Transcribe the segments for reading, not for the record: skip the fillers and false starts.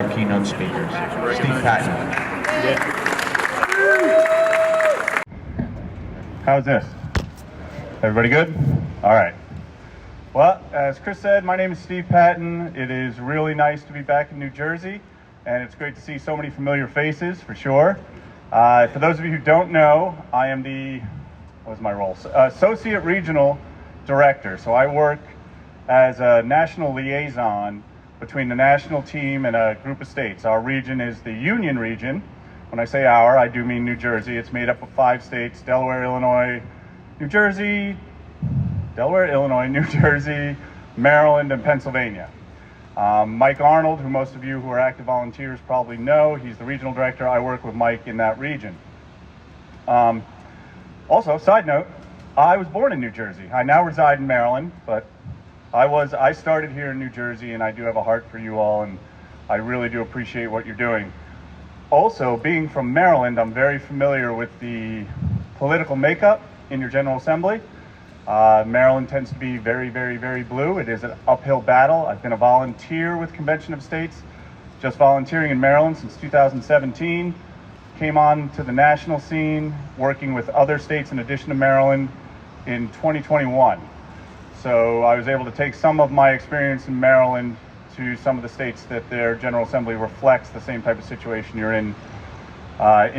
our keynote speakers. Steve Patton. How's this? Everybody good? All right. Well, as Chris said, my name is Steve Patton. It is really nice to be back in New Jersey, and it's great to see so many familiar faces, for sure. For those of you who don't know, I am what was my role? Associate Regional Director. So I work as a national liaison between the national team and a group of states. Our region is the Union region. When I say our, I do mean New Jersey. It's made up of 5 states: Delaware, Illinois, New Jersey, New Jersey, Maryland, and Pennsylvania. Mike Arnold, who most of you who are active volunteers probably know, he's the regional director. I work with Mike in that region. Also, side note, I was born in New Jersey. I now reside in Maryland, but I started here in New Jersey, and I do have a heart for you all, and I really do appreciate what you're doing. Also, being from Maryland, I'm very familiar with the political makeup in your General Assembly. Maryland tends to be very, very, very blue. It is an uphill battle. I've been a volunteer with Convention of States, just volunteering in Maryland since 2017. Came on to the national scene, working with other states in addition to Maryland in 2021. So I was able to take some of my experience in Maryland to some of the states that their General Assembly reflects the same type of situation you're in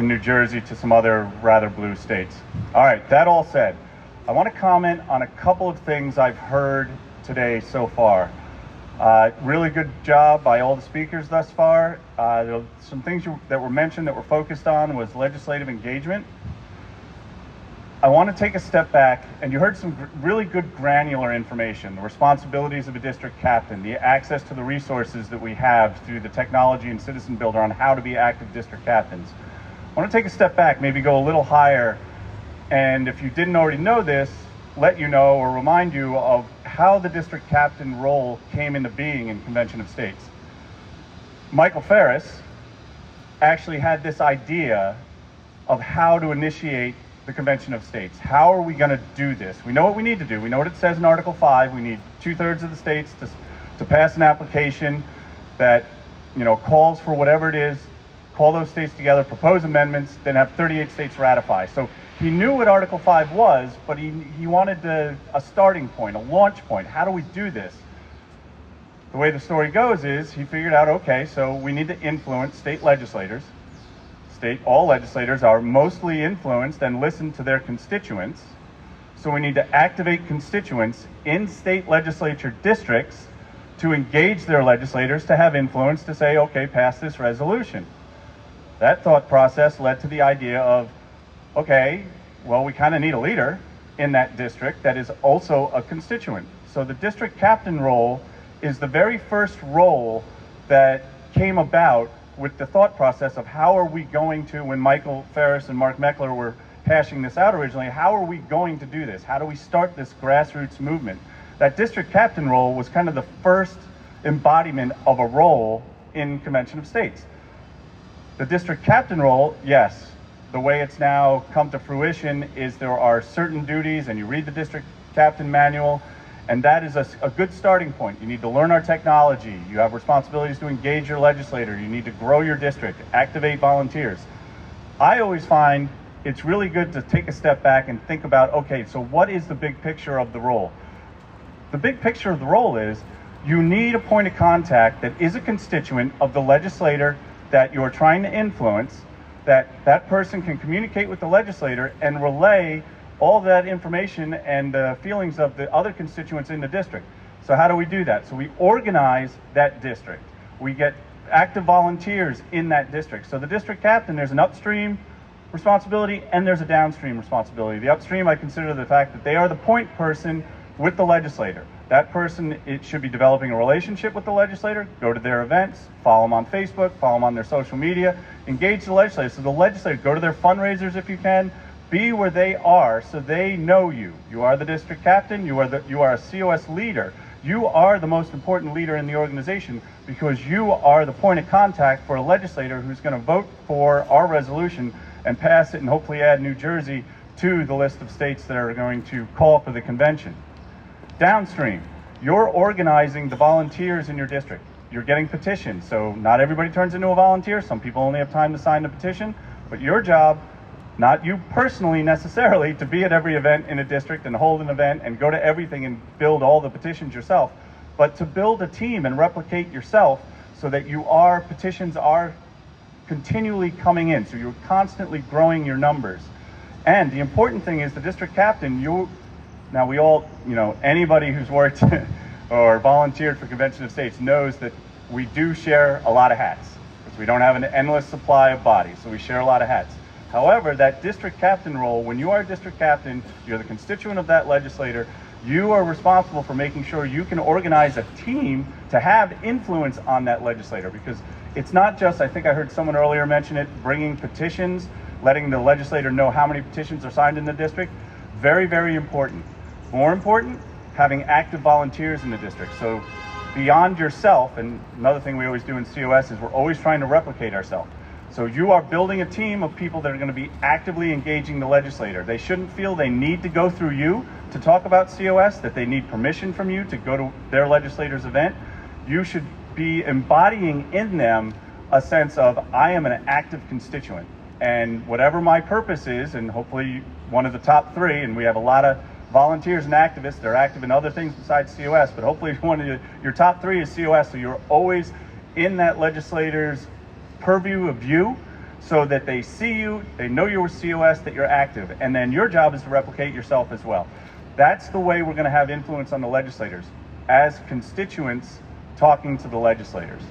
New Jersey, to some other rather blue states. All right, that all said, I want to comment on a couple of things I've heard today so far. Really good job by all the speakers thus far. Some things that were mentioned that were focused on was legislative engagement. I want to take a step back, and you heard some really good granular information, the responsibilities of a district captain, the access to the resources that we have through the technology and Citizen Builder on how to be active district captains. I want to take a step back, maybe go a little higher, and if you didn't already know this, let you know or remind you of how the district captain role came into being in Convention of States. Michael Ferris actually had this idea of how to initiate the Convention of States. How are we going to do this? We know what we need to do. We know what it says in Article 5. We need 2/3 of the states to pass an application that, calls for whatever it is, call those states together, propose amendments, then have 38 states ratify. So he knew what Article 5 was, but he wanted a starting point, a launch point. How do we do this? The way the story goes is he figured out, okay, so we need to influence state legislators. All legislators are mostly influenced and listen to their constituents. So we need to activate constituents in state legislature districts to engage their legislators to have influence to say, okay, pass this resolution. That thought process led to the idea of, okay, well, we kind of need a leader in that district that is also a constituent. So the district captain role is the very first role that came about with the thought process of how are we going to, when Michael Ferris and Mark Meckler were hashing this out originally, how are we going to do this? How do we start this grassroots movement? That district captain role was kind of the first embodiment of a role in Convention of States. The district captain role, yes, the way it's now come to fruition is there are certain duties, and you read the district captain manual, and that is a good starting point. You need to learn our technology. You have responsibilities to engage your legislator. You need to grow your district, activate volunteers. I always find it's really good to take a step back and think about, okay, so what is the big picture of the role? The big picture of the role is you need a point of contact that is a constituent of the legislator that you're trying to influence, that person can communicate with the legislator and relay all that information and the feelings of the other constituents in the district. So how do we do that? So we organize that district. We get active volunteers in that district. So the district captain, there's an upstream responsibility and there's a downstream responsibility. The upstream, I consider the fact that they are the point person with the legislator. That person, it should be developing a relationship with the legislator, go to their events, follow them on Facebook, follow them on their social media, engage the legislator. So the legislator, go to their fundraisers if you can, be where they are so they know you. You are the district captain, you are a COS leader. You are the most important leader in the organization because you are the point of contact for a legislator who's going to vote for our resolution and pass it and hopefully add New Jersey to the list of states that are going to call for the convention. Downstream, you're organizing the volunteers in your district. you're getting petitions. So not everybody turns into a volunteer. Some people only have time to sign the petition, but your job, not you personally necessarily, to be at every event in a district and hold an event and go to everything and build all the petitions yourself, but to build a team and replicate yourself so that petitions are continually coming in. So you're constantly growing your numbers. And the important thing is the district captain, now we all, anybody who's worked or volunteered for Convention of States knows that we do share a lot of hats, because we don't have an endless supply of bodies, so we share a lot of hats. However, that district captain role, when you are a district captain, you're the constituent of that legislator, you are responsible for making sure you can organize a team to have influence on that legislator, because it's not just, I think I heard someone earlier mention it, bringing petitions, letting the legislator know how many petitions are signed in the district. Very, very important. More important, having active volunteers in the district. So beyond yourself, and another thing we always do in COS is we're always trying to replicate ourselves. So you are building a team of people that are going to be actively engaging the legislator. They shouldn't feel they need to go through you to talk about COS, that they need permission from you to go to their legislator's event. You should be embodying in them a sense of, I am an active constituent. And whatever my purpose is, and hopefully one of the top three, and we have a lot of volunteers and activists, they're active in other things besides COS, but hopefully one of your top three is COS, so you're always in that legislator's purview of view, so that they see you, they know you're with COS, that you're active, and then your job is to replicate yourself as well. That's the way we're going to have influence on the legislators, as constituents talking to the legislators.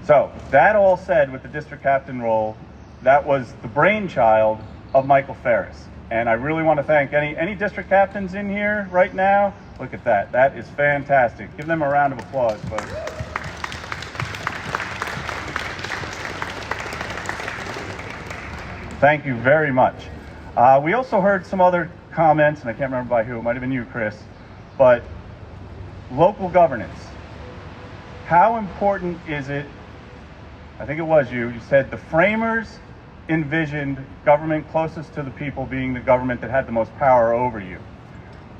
So that all said, with the district captain role, that was the brainchild of Michael Ferris. And I really want to thank any district captains in here right now. Look at that. That is fantastic. Give them a round of applause, folks. Thank you very much. We also heard some other comments, and I can't remember by who. It might have been you, Chris. But local governance. How important is it? I think it was you. You said the framers envisioned government closest to the people being the government that had the most power over you.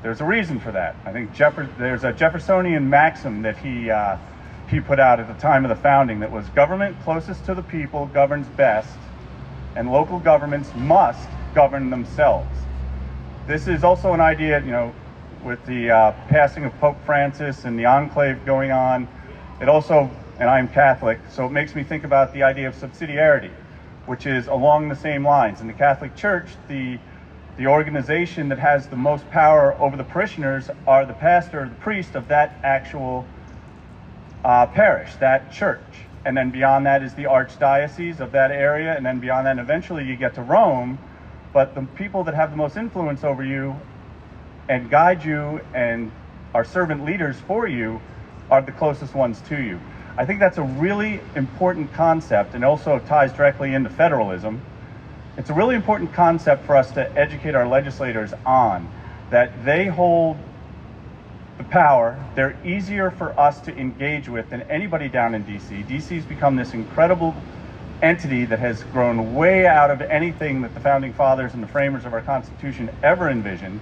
There's a reason for that. I think there's a Jeffersonian maxim that he put out at the time of the founding that was, government closest to the people governs best, and local governments must govern themselves. This is also an idea, with the passing of Pope Francis and the enclave going on. It also, and I'm Catholic, so it makes me think about the idea of subsidiarity, which is along the same lines. In the Catholic Church, the organization that has the most power over the parishioners are the pastor or the priest of that actual parish, that church. And then beyond that is the archdiocese of that area, and then beyond that, eventually you get to Rome. But the people that have the most influence over you and guide you and are servant leaders for you are the closest ones to you. I think that's a really important concept, and also ties directly into federalism. It's a really important concept for us to educate our legislators on, that they hold the power. They're easier for us to engage with than anybody down in DC. DC's become this incredible entity that has grown way out of anything that the founding fathers and the framers of our Constitution ever envisioned,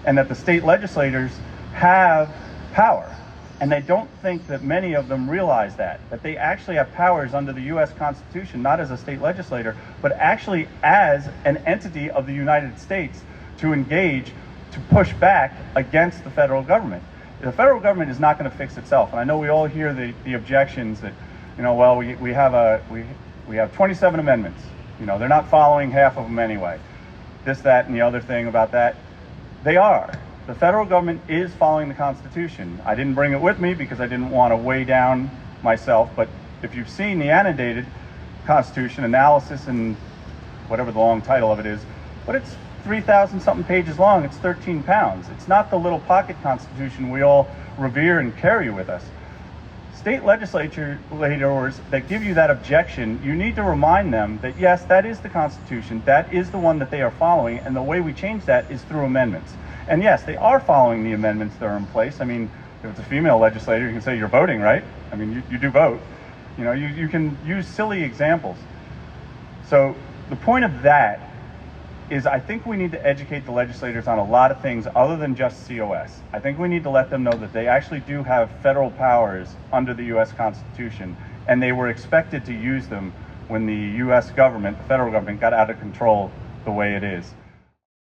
and that the state legislators have power. And they don't think that many of them realize that they actually have powers under the U.S. Constitution, not as a state legislator, but actually as an entity of the United States to engage, to push back against the federal government. The federal government is not going to fix itself. And I know we all hear the objections that, well, we have 27 amendments. They're not following half of them anyway. This, that, and the other thing about that. They are. The federal government is following the Constitution. I didn't bring it with me because I didn't want to weigh down myself, but if you've seen the annotated Constitution analysis, and whatever the long title of it is, but it's 3,000 something pages long, it's 13 pounds. It's not the little pocket Constitution we all revere and carry with us. State legislators that give you that objection, you need to remind them that yes, that is the Constitution, that is the one that they are following, and the way we change that is through amendments. And yes, they are following the amendments that are in place. I mean, if it's a female legislator, you can say you're voting, right? I mean, you do vote. You can use silly examples. So the point of that is I think we need to educate the legislators on a lot of things other than just COS. I think we need to let them know that they actually do have federal powers under the U.S. Constitution, and they were expected to use them when the U.S. government, the federal government, got out of control the way it is.